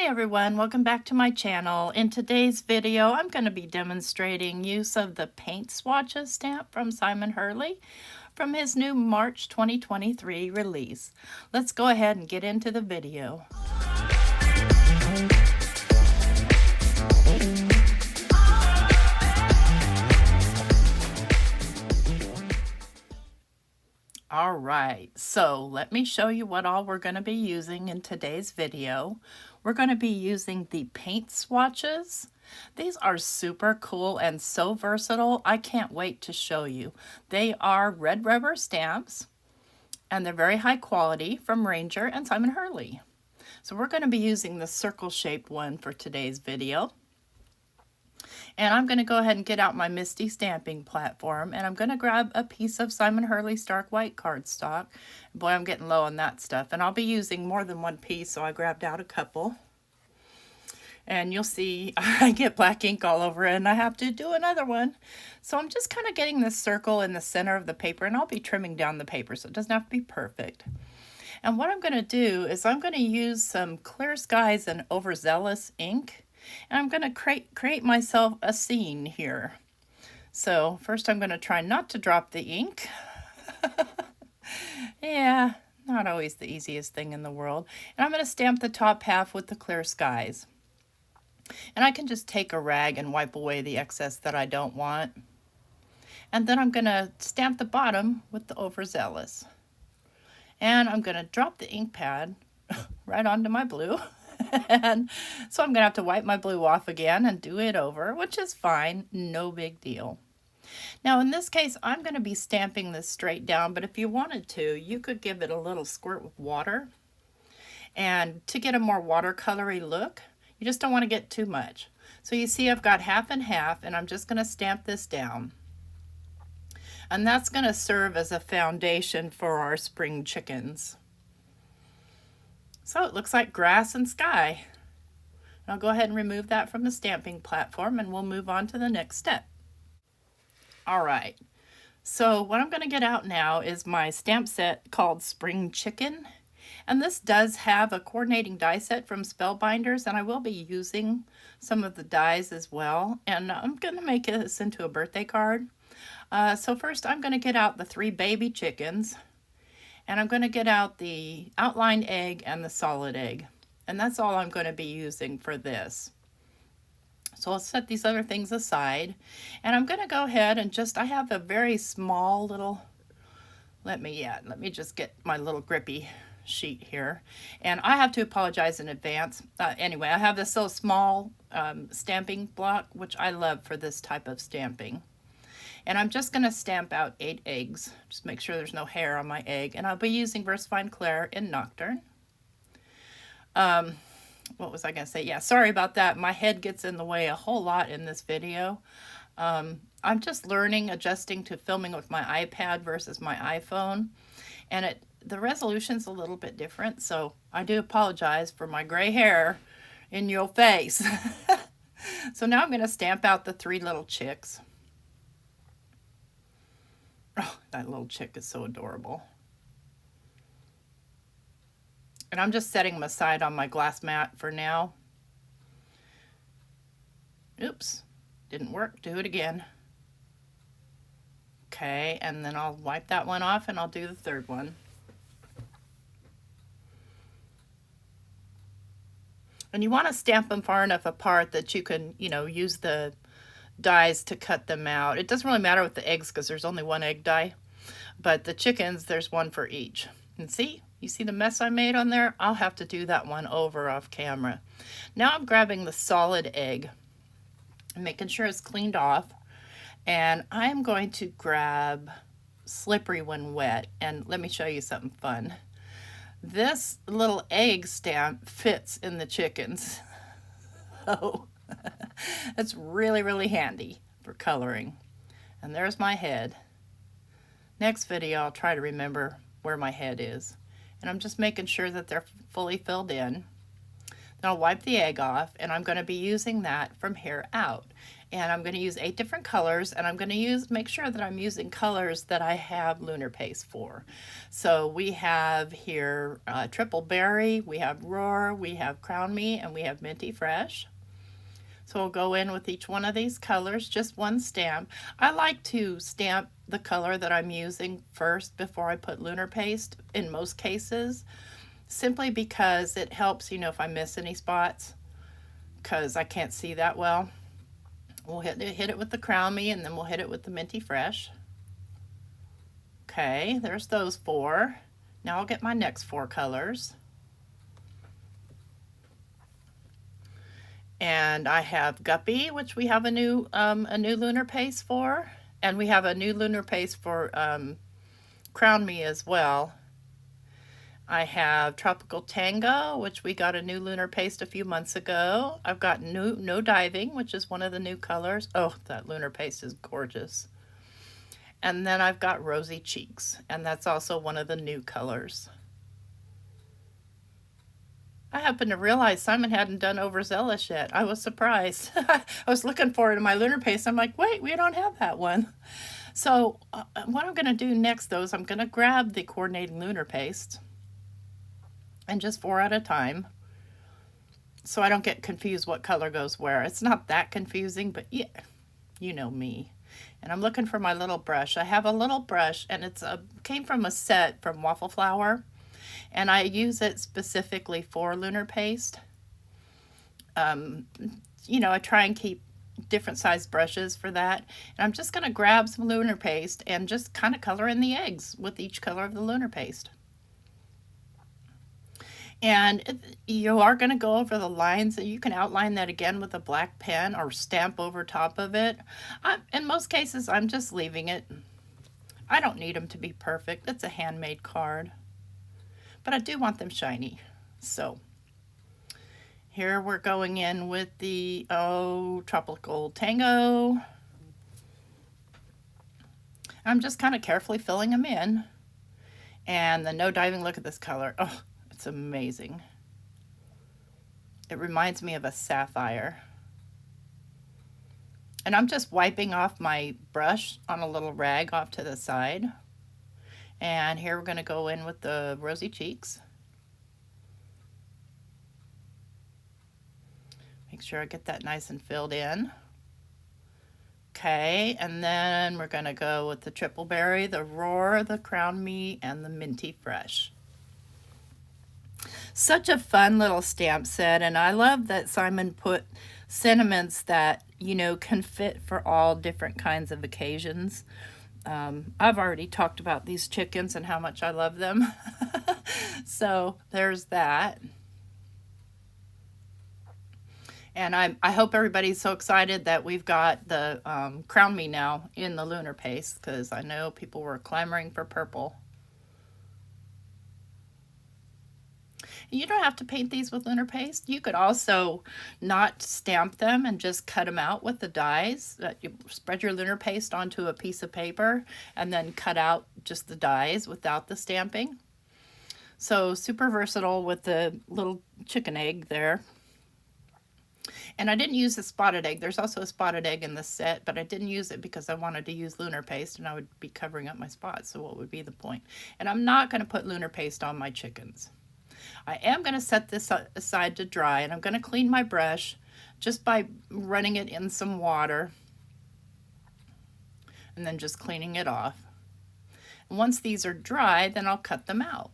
everyone, welcome back to my channel. In today's video, I'm going to be demonstrating use of the Paint Swatches stamp from Simon Hurley from his new March 2023 release. Let's go ahead and get into the video. All right, so let me show you what all we're going to be using in today's video. We're going to be using the Paint Swatches. These are super cool and so versatile. I can't wait to show you. They are red rubber stamps and they're very high quality from Ranger and Simon Hurley. So we're going to be using the circle-shaped one for today's video. And I'm going to go ahead and get out my Misty stamping platform, and I'm going to grab a piece of Simon Hurley Stark White cardstock. Boy, I'm getting low on that stuff, and I'll be using more than one piece, so I grabbed out a couple. And you'll see I get black ink all over it, and I have to do another one. So I'm just kind of getting this circle in the center of the paper, and I'll be trimming down the paper, so it doesn't have to be perfect. And what I'm going to do is I'm going to use some Clear Skies and Overzealous ink. And I'm going to create myself a scene here. So first I'm going to try not to drop the ink. Yeah, not always the easiest thing in the world. And I'm going to stamp the top half with the Clear Skies. And I can just take a rag and wipe away the excess that I don't want. And then I'm going to stamp the bottom with the Overzealous. And I'm going to drop the ink pad right onto my blue. And so I'm going to have to wipe my blue off again and do it over, which is fine, no big deal. Now in this case, I'm going to be stamping this straight down, but if you wanted to, you could give it a little squirt with water. And to get a more watercolory look, you just don't want to get too much. So you see I've got half and half, and I'm just going to stamp this down. And that's going to serve as a foundation for our spring chickens. So it looks like grass and sky. I'll go ahead and remove that from the stamping platform and we'll move on to the next step. All right, so what I'm going to get out now is my stamp set called Spring Chicken. And this does have a coordinating die set from Spellbinders, and I will be using some of the dies as well. And I'm going to make this into a birthday card. So first I'm going to get out the 3 baby chickens. And I'm going to get out the outlined egg and the solid egg. And that's all I'm going to be using for this. So I'll set these other things aside. And I'm going to go ahead and I have a very small little, let me just get my little grippy sheet here. And I have to apologize in advance. Anyway, I have this little small stamping block, which I love for this type of stamping. And I'm just going to stamp out 8 eggs. Just make sure there's no hair on my egg. And I'll be using VersaFine Claire in Nocturne. What was I going to say? Yeah, sorry about that. My head gets in the way a whole lot in this video. I'm just learning, adjusting to filming with my iPad versus my iPhone. And the resolution's a little bit different. So I do apologize for my gray hair in your face. So now I'm going to stamp out the 3 little chicks. Oh, that little chick is so adorable. And I'm just setting them aside on my glass mat for now. Oops, didn't work. Do it again. Okay, and then I'll wipe that one off and I'll do the 3rd one. And you want to stamp them far enough apart that you can, use the dies to cut them out. It doesn't really matter with the eggs because there's only 1 egg die, but the chickens, there's 1 for each. And see, you see the mess I made on there? I'll have to do that one over off camera. Now I'm grabbing the solid egg and making sure it's cleaned off, and I'm going to grab Slippery When Wet. And let me show you something fun. This little egg stamp fits in the chickens. Oh. It's really, really handy for coloring. And there's my head. Next video, I'll try to remember where my head is. And I'm just making sure that they're fully filled in. Then I'll wipe the egg off, and I'm going to be using that from here out. And I'm going to use 8 different colors, and I'm going to make sure that I'm using colors that I have lunar paste for. So we have here Triple Berry, we have Roar, we have Crown Me, and we have Minty Fresh. So we'll go in with each one of these colors, just one stamp. I like to stamp the color that I'm using first before I put lunar paste in most cases, simply because it helps, if I miss any spots, because I can't see that well. We'll hit it with the Crown Me, and then we'll hit it with the Minty Fresh. Okay, there's those 4. Now I'll get my next 4 colors. And I have Guppy, which we have a new lunar paste for, and we have a new lunar paste for Crown Me as well. I have Tropical Tango, which we got a new lunar paste a few months ago. I've got No Diving, which is one of the new colors. Oh, that lunar paste is gorgeous. And then I've got Rosy Cheeks, and that's also one of the new colors. I happened to realize Simon hadn't done Overzealous yet. I was surprised. I was looking for it in my lunar paste. I'm like, wait, we don't have that one. So what I'm going to do next, though, is I'm going to grab the coordinating lunar paste, and just 4 at a time, so I don't get confused what color goes where. It's not that confusing, but yeah, you know me. And I'm looking for my little brush. I have a little brush, and it's came from a set from Waffle Flower, and I use it specifically for lunar paste. I try and keep different size brushes for that. And I'm just going to grab some lunar paste and just kind of color in the eggs with each color of the lunar paste. And you are going to go over the lines, and you can outline that again with a black pen or stamp over top of it. In most cases, I'm just leaving it. I don't need them to be perfect. It's a handmade card. But I do want them shiny. So here we're going in with the Tropical Tango. I'm just kind of carefully filling them in. And the No Diving, look at this color. Oh, it's amazing. It reminds me of a sapphire. And I'm just wiping off my brush on a little rag off to the side. And here we're going to go in with the Rosy Cheeks. Make sure I get that nice and filled in. Okay, and then we're going to go with the Triple Berry, the Roar, the Crown Me, and the Minty Fresh. Such a fun little stamp set, and I love that Simon put sentiments that, can fit for all different kinds of occasions. I've already talked about these chickens and how much I love them. So there's that. And I hope everybody's so excited that we've got the Crown Me now in the lunar paste, because I know people were clamoring for purple. You don't have to paint these with lunar paste. You could also not stamp them and just cut them out with the dies. You spread your lunar paste onto a piece of paper and then cut out just the dies without the stamping. So super versatile with the little chicken egg there. And I didn't use the spotted egg. There's also a spotted egg in the set, but I didn't use it because I wanted to use lunar paste and I would be covering up my spots. So what would be the point? And I'm not going to put lunar paste on my chickens. I am going to set this aside to dry, and I'm going to clean my brush just by running it in some water and then just cleaning it off. And once these are dry, then I'll cut them out.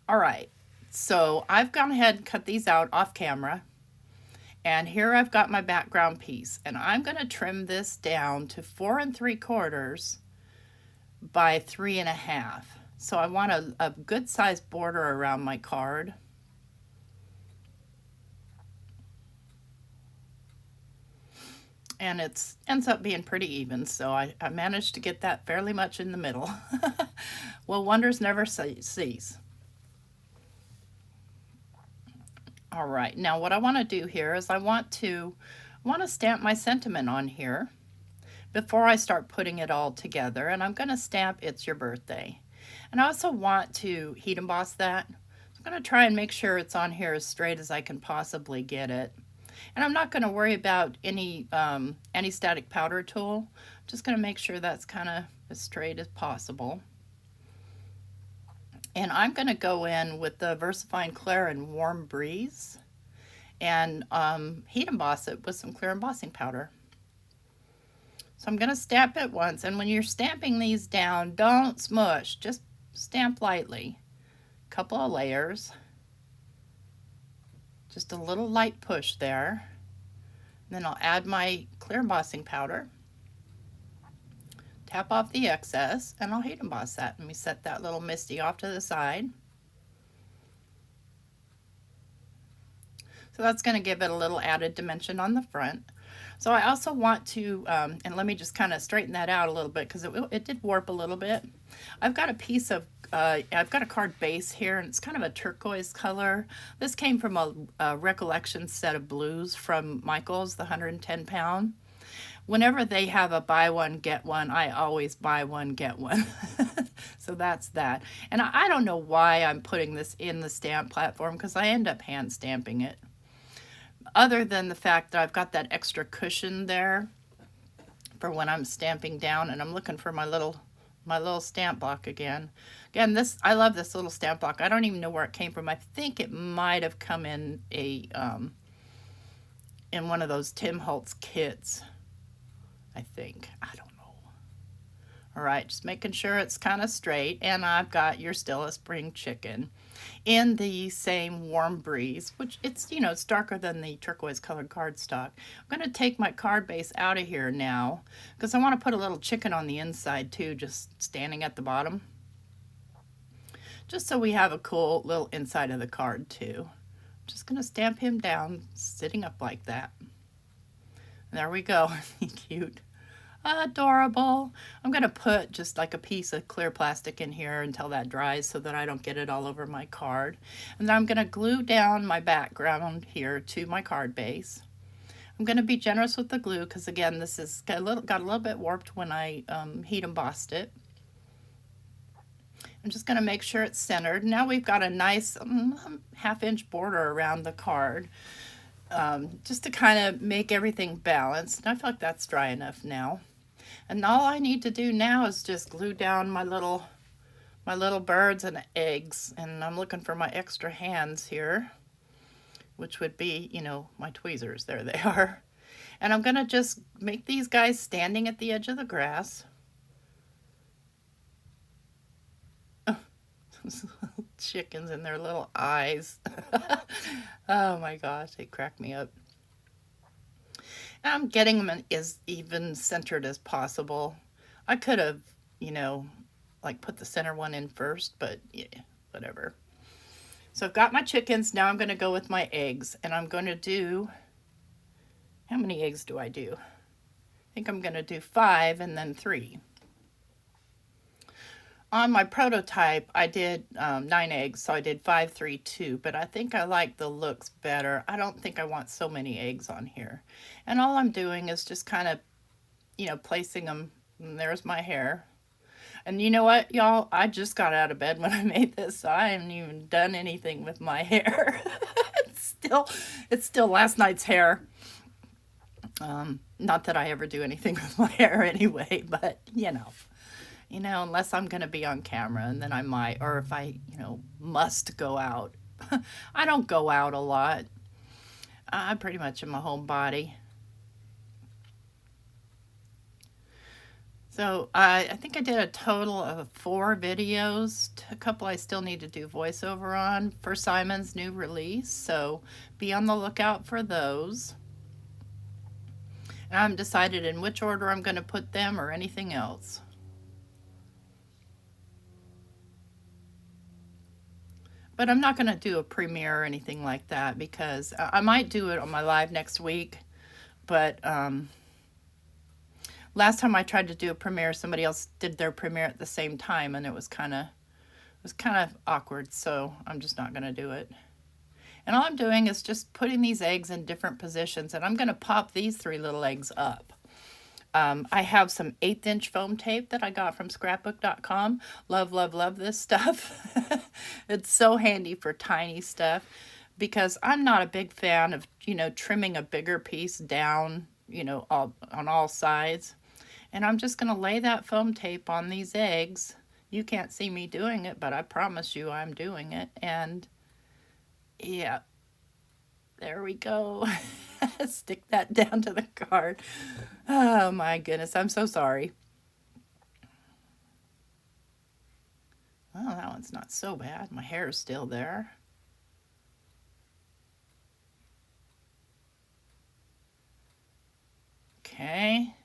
All right, so I've gone ahead and cut these out off camera, and here I've got my background piece, and I'm going to trim this down to 4 3/4 by 3 1/2. So I want a good sized border around my card. And it ends up being pretty even, so I managed to get that fairly much in the middle. Well, wonders never cease. All right, now what I want to do here is I want to stamp my sentiment on here before I start putting it all together, and I'm going to stamp It's Your Birthday. And I also want to heat emboss that. So I'm going to try and make sure it's on here as straight as I can possibly get it. And I'm not going to worry about any static powder tool. I'm just going to make sure that's kind of as straight as possible. And I'm going to go in with the VersaFine Clear and Warm Breeze and heat emboss it with some clear embossing powder. So I'm going to stamp it once, and when you're stamping these down, don't smush, just stamp lightly. A couple of layers, just a little light push there. And then I'll add my clear embossing powder, tap off the excess, and I'll heat emboss that. Let me set that little misty off to the side. So that's going to give it a little added dimension on the front. So I also want to, and let me just kind of straighten that out a little bit because it did warp a little bit. I've got a piece of, I've got a card base here, and it's kind of a turquoise color. This came from a recollection set of blues from Michael's, the 110 pound. Whenever they have a buy one, get one, I always buy one, get one. So that's that. And I don't know why I'm putting this in the stamp platform because I end up hand stamping it. Other than the fact that I've got that extra cushion there for when I'm stamping down, and I'm looking for my little stamp block again. Again, I love this little stamp block. I don't even know where it came from. I think it might have come in in one of those Tim Holtz kits. I think. I don't know. All right, just making sure it's kind of straight, and I've got You're Still a Spring Chicken in the same Warm Breeze, which it's darker than the turquoise colored cardstock. I'm going to take my card base out of here now because I want to put a little chicken on the inside too, just standing at the bottom, just so we have a cool little inside of the card too. I'm just going to stamp him down sitting up like that. There we go. Cute. Adorable. I'm going to put just like a piece of clear plastic in here until that dries so that I don't get it all over my card. And then I'm going to glue down my background here to my card base. I'm going to be generous with the glue because, again, this is got a little bit warped when I heat embossed it. I'm just going to make sure it's centered. Now we've got a nice half-inch border around the card. Just to kind of make everything balanced. And I feel like that's dry enough now. And all I need to do now is just glue down my little birds and eggs. And I'm looking for my extra hands here, which would be, my tweezers. There they are. And I'm going to just make these guys standing at the edge of the grass. Chickens and their little eyes. Oh my gosh, they crack me up. And I'm getting them as even centered as possible. I could have, like put the center one in first, but yeah, whatever. So I've got my chickens. Now I'm going to go with my eggs, and I'm going to do, how many eggs do I do? I think I'm going to do 5 and then 3. On my prototype, I did 9 eggs, so I did 5, 3, 2, but I think I like the looks better. I don't think I want so many eggs on here. And all I'm doing is just kind of, placing them, and there's my hair. And you know what, y'all? I just got out of bed when I made this, so I haven't even done anything with my hair. It's still last night's hair. Not that I ever do anything with my hair anyway, but, unless I'm going to be on camera, and then I might, or if I, must go out. I don't go out a lot. I pretty much am a homebody. So I think I did a total of 4 videos. A couple I still need to do voiceover on for Simon's new release. So be on the lookout for those. And I haven't decided in which order I'm going to put them or anything else. But I'm not going to do a premiere or anything like that because I might do it on my live next week. But last time I tried to do a premiere, somebody else did their premiere at the same time, and it was kind of awkward. So I'm just not going to do it. And all I'm doing is just putting these eggs in different positions, and I'm going to pop these 3 little eggs up. I have some 1/8 inch foam tape that I got from scrapbook.com. Love, love, love this stuff. It's so handy for tiny stuff because I'm not a big fan of, trimming a bigger piece down, on all sides. And I'm just going to lay that foam tape on these eggs. You can't see me doing it, but I promise you I'm doing it. And yeah, there we go. Stick that down to the card. Oh my goodness, I'm so sorry. Oh, that one's not so bad. My hair is still there. Okay.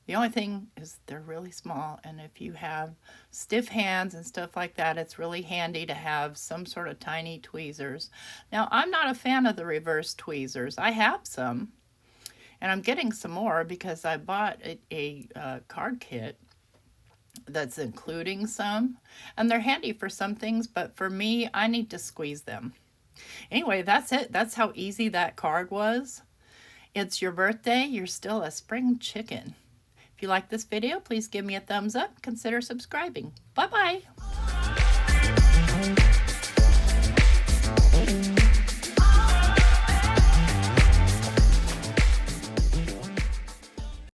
The only thing is they're really small, and if you have stiff hands and stuff like that, it's really handy to have some sort of tiny tweezers. Now, I'm not a fan of the reverse tweezers. I have some, and I'm getting some more because I bought a card kit that's including some, and they're handy for some things, but for me, I need to squeeze them. Anyway, that's it. That's how easy that card was. It's your birthday, you're still a spring chicken. If you like this video, please give me a thumbs up. Consider subscribing. Bye-bye.